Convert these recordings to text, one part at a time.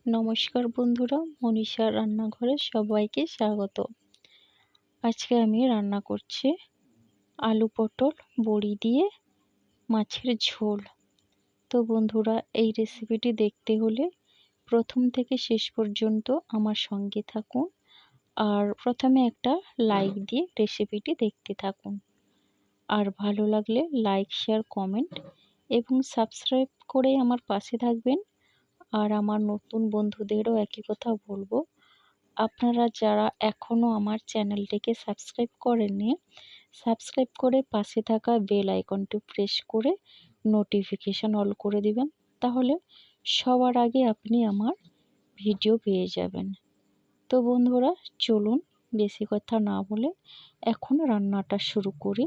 নমস্কার বন্ধুরা, মনীষার রান্নাঘরে সবাইকে স্বাগত। আজকে আমি রান্না করছি আলু পটল বড়ি দিয়ে মাছের ঝোল। তো বন্ধুরা, এই রেসিপিটি দেখতে হলে প্রথম থেকে শেষ পর্যন্ত আমার সঙ্গে থাকুন, আর প্রথমে একটা লাইক দিয়ে রেসিপিটি দেখতে থাকুন। আর ভালো লাগলে লাইক, শেয়ার, কমেন্ট এবং সাবস্ক্রাইব করে আমার পাশে থাকবেন। আর আমার নতুন বন্ধুদেরও একই কথা বলবো, আপনারা যারা এখনও আমার চ্যানেলটিকে সাবস্ক্রাইব করেননি, সাবস্ক্রাইব করে পাশে থাকা বেল আইকনটি প্রেস করে নোটিফিকেশান অল করে দিবেন। তাহলে সবার আগে আপনি আমার ভিডিও পেয়ে যাবেন। তো বন্ধুরা, চলুন বেশি কথা না বলে এখন রান্নাটা শুরু করি।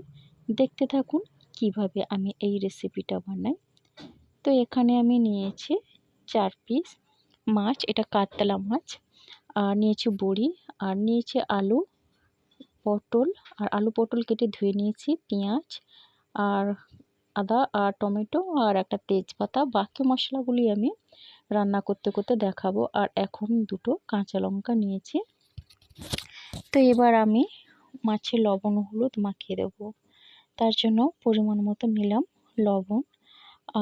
দেখতে থাকুন কিভাবে আমি এই রেসিপিটা বানাই। তো এখানে আমি নিয়েছি 4 পিস মাছ, এটা কাতলা মাছ। আর নিয়েছি বড়ি, আর নিয়েছি আলু পটল, আর আলু পটল কেটে ধুয়ে নিয়েছি, পেঁয়াজ আর আদা আর টমেটো আর একটা তেজপাতা। বাকি মশলাগুলি আমি রান্না করতে করতে দেখাবো। আর এখন 2টো কাঁচা লঙ্কা নিয়েছি। তো এবার আমি মাছে লবণ হলুদ মাখিয়ে দেবো। তার জন্য পরিমাণ মতো নিলাম লবণ,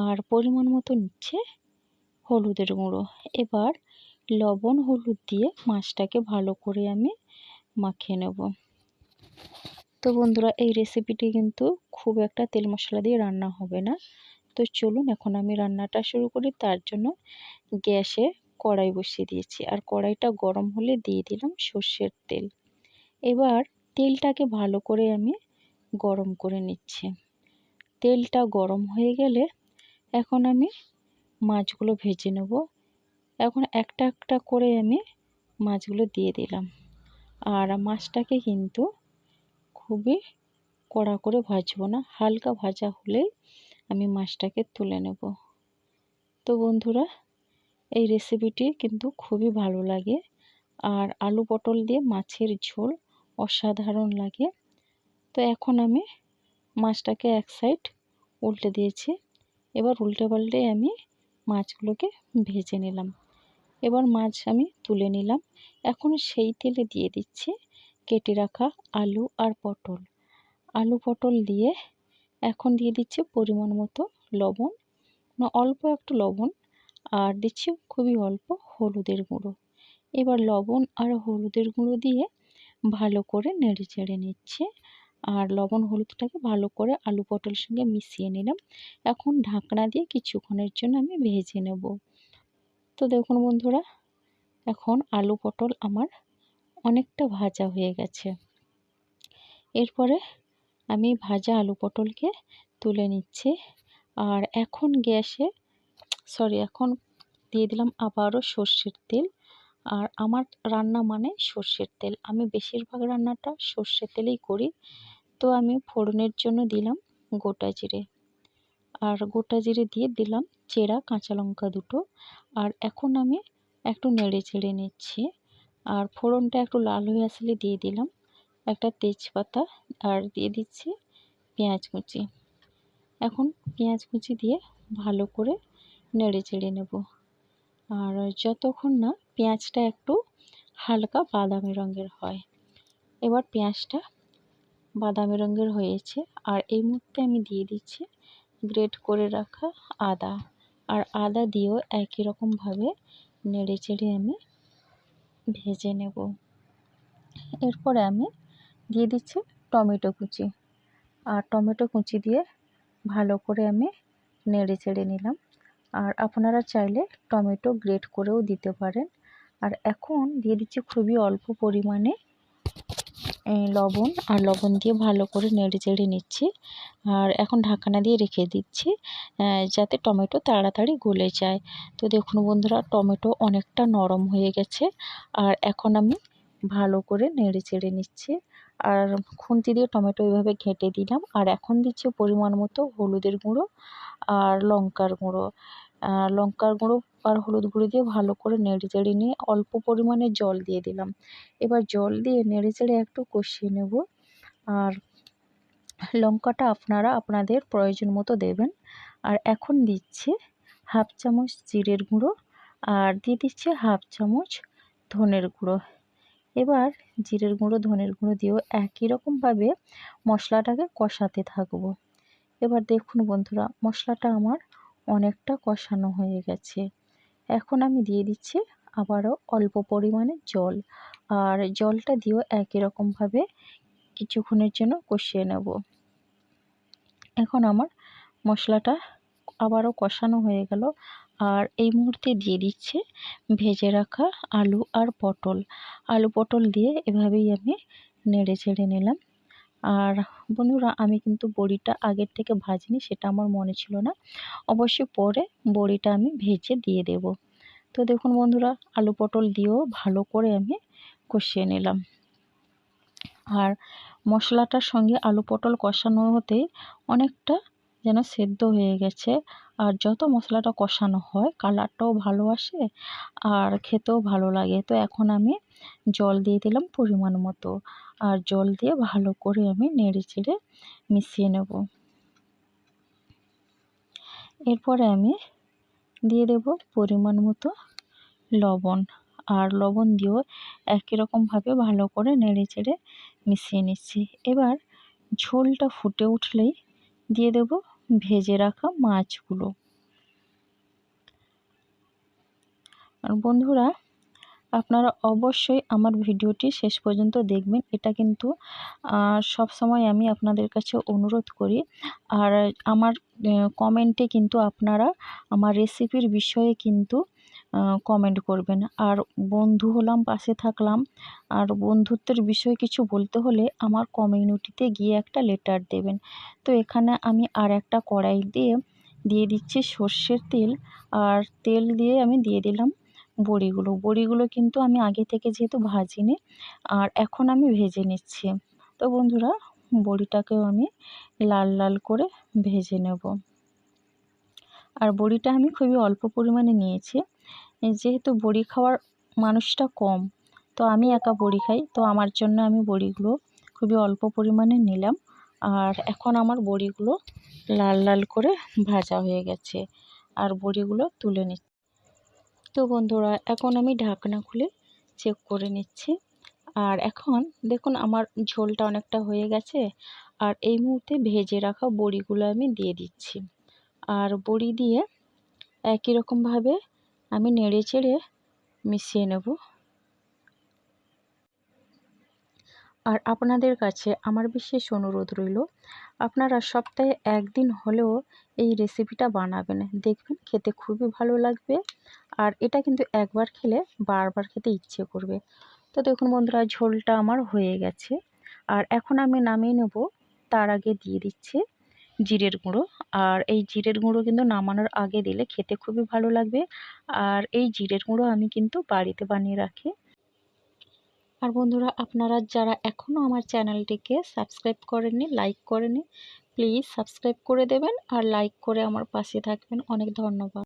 আর পরিমাণ মতো নিচ্ছে হলুদের গুঁড়ো। এবার লবণ হলুদ দিয়ে মাছটাকে ভালো করে আমি মাখিয়ে নেব। তো বন্ধুরা, এই রেসিপিটি কিন্তু খুব একটা তেল মশলা দিয়ে রান্না হবে না। তো চলুন এখন আমি রান্নাটা শুরু করি। তার জন্য গ্যাসে কড়াই বসিয়ে দিয়েছি, আর কড়াইটা গরম হলে দিয়ে দিলাম সর্ষের তেল। এবার তেলটাকে ভালো করে আমি গরম করে নিচ্ছি। তেলটা গরম হয়ে গেলে এখন আমি মাছগুলো ভেজে নেব। এখন একটা একটা করে আমি মাছগুলো দিয়ে দিলাম। আর মাছটাকে কিন্তু খুবই কড়া করে ভাজবো না, হালকা ভাজা হলেই আমি মাছটাকে তুলে নেব। তো বন্ধুরা, এই রেসিপিটি কিন্তু খুবই ভালো লাগে, আর আলু পটল দিয়ে মাছের ঝোল অসাধারণ লাগে। তো এখন আমি মাছটাকে এক সাইড উল্টে দিয়েছি। এবার উল্টে পাল্টে আমি মাছগুলোকে ভেজে নিলাম। এবার মাছ আমি তুলে নিলাম। এখন সেই তেলে দিয়ে দিচ্ছি কেটে রাখা আলু আর পটল। আলু পটল দিয়ে এখন দিয়ে দিচ্ছি পরিমাণ মতো লবণ, না অল্প একটু লবণ, আর দিচ্ছি খুবই অল্প হলুদের গুঁড়ো। এবার লবণ আর হলুদের গুঁড়ো দিয়ে ভালো করে নেড়ে চেড়ে নিচ্ছে। আর লবণ হলুদটাকে ভালো করে আলু পটলের সঙ্গে মিশিয়ে নিলাম। এখন ঢাকনা দিয়ে কিছুক্ষণের জন্য আমি ভেজে নেব। তো দেখুন বন্ধুরা, এখন আলু পটল আমার অনেকটা ভাজা হয়ে গেছে। এরপরে আমি ভাজা আলু পটলকে তুলে নিচ্ছি। আর এখন এখন দিয়ে দিলাম আবারও সর্ষের তেল। আর আমার রান্না মানে সর্ষের তেল, আমি বেশিরভাগ রান্নাটা সর্ষের তেলেই করি। তো আমি ফোড়নের জন্য দিলাম গোটা জিরে, আর গোটা জিরে দিয়ে দিলাম চেরা কাঁচা লঙ্কা 2টো। আর এখন আমি একটু নেড়ে চেড়ে নিচ্ছি। আর ফোড়নটা একটু লাল হয়ে আসলে দিয়ে দিলাম একটা তেজপাতা, আর দিয়ে দিচ্ছি পেঁয়াজ কুচি। এখন পেঁয়াজ কুচি দিয়ে ভালো করে নেড়ে চেড়ে নেব। আর যতক্ষণ না পেঁয়াজটা একটু হালকা বাদামি রঙের হয়। এবার পেঁয়াজটা বাদামি রঙের হয়েছে, আর এই মুহূর্তে আমি দিয়ে দিচ্ছি গ্রেট করে রাখা আদা। আর আদা দিয়েও একই রকমভাবে নেড়ে চেড়ে আমি ভেজে নেব। এরপরে আমি দিয়ে দিচ্ছি টমেটো কুচি, আর টমেটো কুচি দিয়ে ভালো করে আমি নেড়ে চেড়ে নিলাম। আর আপনারা চাইলে টমেটো গ্রেট করেও দিতে পারেন। আর এখন দিয়ে দিচ্ছি খুবই অল্প পরিমাণে লবণ, আর লবণ দিয়ে ভালো করে নেড়ে চেড়ে নিচ্ছি। আর এখন ঢাকনা দিয়ে রেখে দিচ্ছি যাতে টমেটো তাড়াতাড়ি গলে যায়। তো দেখুন বন্ধুরা, টমেটো অনেকটা নরম হয়ে গেছে। আর এখন আমি ভালো করে নেড়ে চেড়ে নিচ্ছি। আর খুন্তি দিয়ে টমেটো এইভাবে ঘেঁটে দিলাম। আর এখন দিচ্ছি পরিমাণ মতো হলুদের গুঁড়ো আর লঙ্কার গুঁড়ো। লঙ্কার গুঁড়ো আর হলুদ গুঁড়ো দিয়ে ভালো করে নেড়ে চেড়ে নিয়ে অল্প পরিমাণে জল দিয়ে দিলাম। এবার জল দিয়ে নেড়ে চেড়ে একটু কষিয়ে নেব। আর লঙ্কাটা আপনারা আপনাদের প্রয়োজন মতো দেবেন। আর এখন দিচ্ছি হাফ চামচ জিরের গুঁড়ো আর দিয়ে দিচ্ছি হাফ চামচ ধনের গুঁড়ো। এবার জিরের গুঁড়ো ধনের গুঁড়ো দিয়েও একই রকমভাবে মশলাটাকে কষাতে থাকবো। এবার দেখুন বন্ধুরা, মশলাটা আমার অনেকটা কষানো হয়ে গেছে। এখন আমি দিয়ে দিচ্ছি আবারও অল্প পরিমাণে জল, আর জলটা দিয়েও একই রকমভাবে কিছুক্ষণের জন্য কষিয়ে নেব। এখন আমার মশলাটা আবারও কষানো হয়ে গেল, আর এই মুহূর্তে দিয়ে দিচ্ছে ভেজে রাখা আলু আর পটল। আলু পটল দিয়ে এভাবেই আমি নেড়ে চেড়ে নিলাম। আর বন্ধুরা, আমি কিন্তু বড়িটা আগের থেকে ভাজিনি, সেটা আমার মনে ছিল না। অবশ্যই পরে বড়িটা আমি ভেজে দিয়ে দেব। তো দেখুন বন্ধুরা, আলু পটল দিয়েও ভালো করে আমি কষিয়ে নিলাম। আর মশলাটার সঙ্গে আলু পটল কষানো হতেই অনেকটা যেন সেদ্ধ হয়ে গেছে। আর যত মশলাটা কষানো হয় কালারটাও ভালো আসে আর খেতেও ভালো লাগে। তো এখন আমি জল দিয়ে দিলাম পরিমাণ মতো, আর জল দিয়ে ভালো করে আমি নেড়ে চেড়ে মিশিয়ে নেব। এরপরে আমি দিয়ে দেব পরিমাণ মতো লবণ, আর লবণ দিয়েও একই রকমভাবে ভালো করে নেড়ে চেড়ে মিশিয়ে নিচ্ছি। এবার ঝোলটা ফুটে উঠলেই দিয়ে দেব ভেজে রাখা মাছগুলো। আর বন্ধুরা, আপনারা অবশ্যই আমার ভিডিওটি শেষ পর্যন্ত দেখবেন, এটা কিন্তু সব সময় আমি আপনাদের কাছে অনুরোধ করি। আর আমার কমেন্টে কিন্তু আপনারা আমার রেসিপির বিষয়ে কিন্তু কমেন্ট করবেন। আর বন্ধু হলাম, পাশে থাকলাম, আর বন্ধুত্বের বিষয়ে কিছু বলতে হলে আমার কমিউনিটিতে গিয়ে একটা লেটার দেবেন। তো এখানে আমি আর একটা কড়াই দিয়ে দিচ্ছি সর্ষের তেল, আর তেল দিয়ে আমি দিয়ে দিলাম বড়িগুলো কিন্তু আমি আগে থেকে যেহেতু ভাজিনি, আর এখন আমি ভেজে নিচ্ছি। তো বন্ধুরা, বড়িটাকেও আমি লাল লাল করে ভেজে নেব। আর বড়িটা আমি খুবই অল্প পরিমাণে নিয়েছি, যেহেতু বড়ি খাওয়ার মানুষটা কম, তো আমি একা বড়ি খাই, তো আমার জন্য আমি বড়িগুলো খুবই অল্প পরিমাণে নিলাম। আর এখন আমার বড়িগুলো লাল লাল করে ভাজা হয়ে গেছে, আর বড়িগুলো তুলে নিচ্ছি। তো বন্ধুরা, এখন আমি ঢাকনা খুলে চেক করে নিচ্ছি। আর এখন দেখুন আমার ঝোলটা অনেকটা হয়ে গেছে, আর এই মুহূর্তে ভেজে রাখা বড়িগুলো আমি দিয়ে দিচ্ছি। আর বড়ি দিয়ে একই রকমভাবে আমি নেড়ে চেড়ে মিশিয়ে নেব। আর আপনাদের কাছে আমার বিশেষ অনুরোধ রইল, আপনারা সপ্তাহে একদিন হলেও এই রেসিপিটা বানাবেন, দেখবেন খেতে খুবই ভালো লাগবে। আর এটা কিন্তু একবার খেলে বারবার খেতে ইচ্ছে করবে। তো দেখুন বন্ধুরা, ঝোলটা আমার হয়ে গেছে, আর এখন আমি নামিয়ে নেব। তার আগে দিয়ে দিচ্ছি জিরের গুঁড়ো। আর এই জিরের গুঁড়ো কিন্তু নামানোর আগে দিলে খেতে খুবই ভালো লাগবে। আর এই জিরের গুঁড়ো আমি কিন্তু বাড়িতে বানিয়ে রাখি। আর বন্ধুরা, আপনারা যারা এখনও আমার চ্যানেলটিকে সাবস্ক্রাইব করেননি, লাইক করেননি, প্লিজ সাবস্ক্রাইব করে দেবেন আর লাইক করে আমার পাশে থাকবেন। অনেক ধন্যবাদ।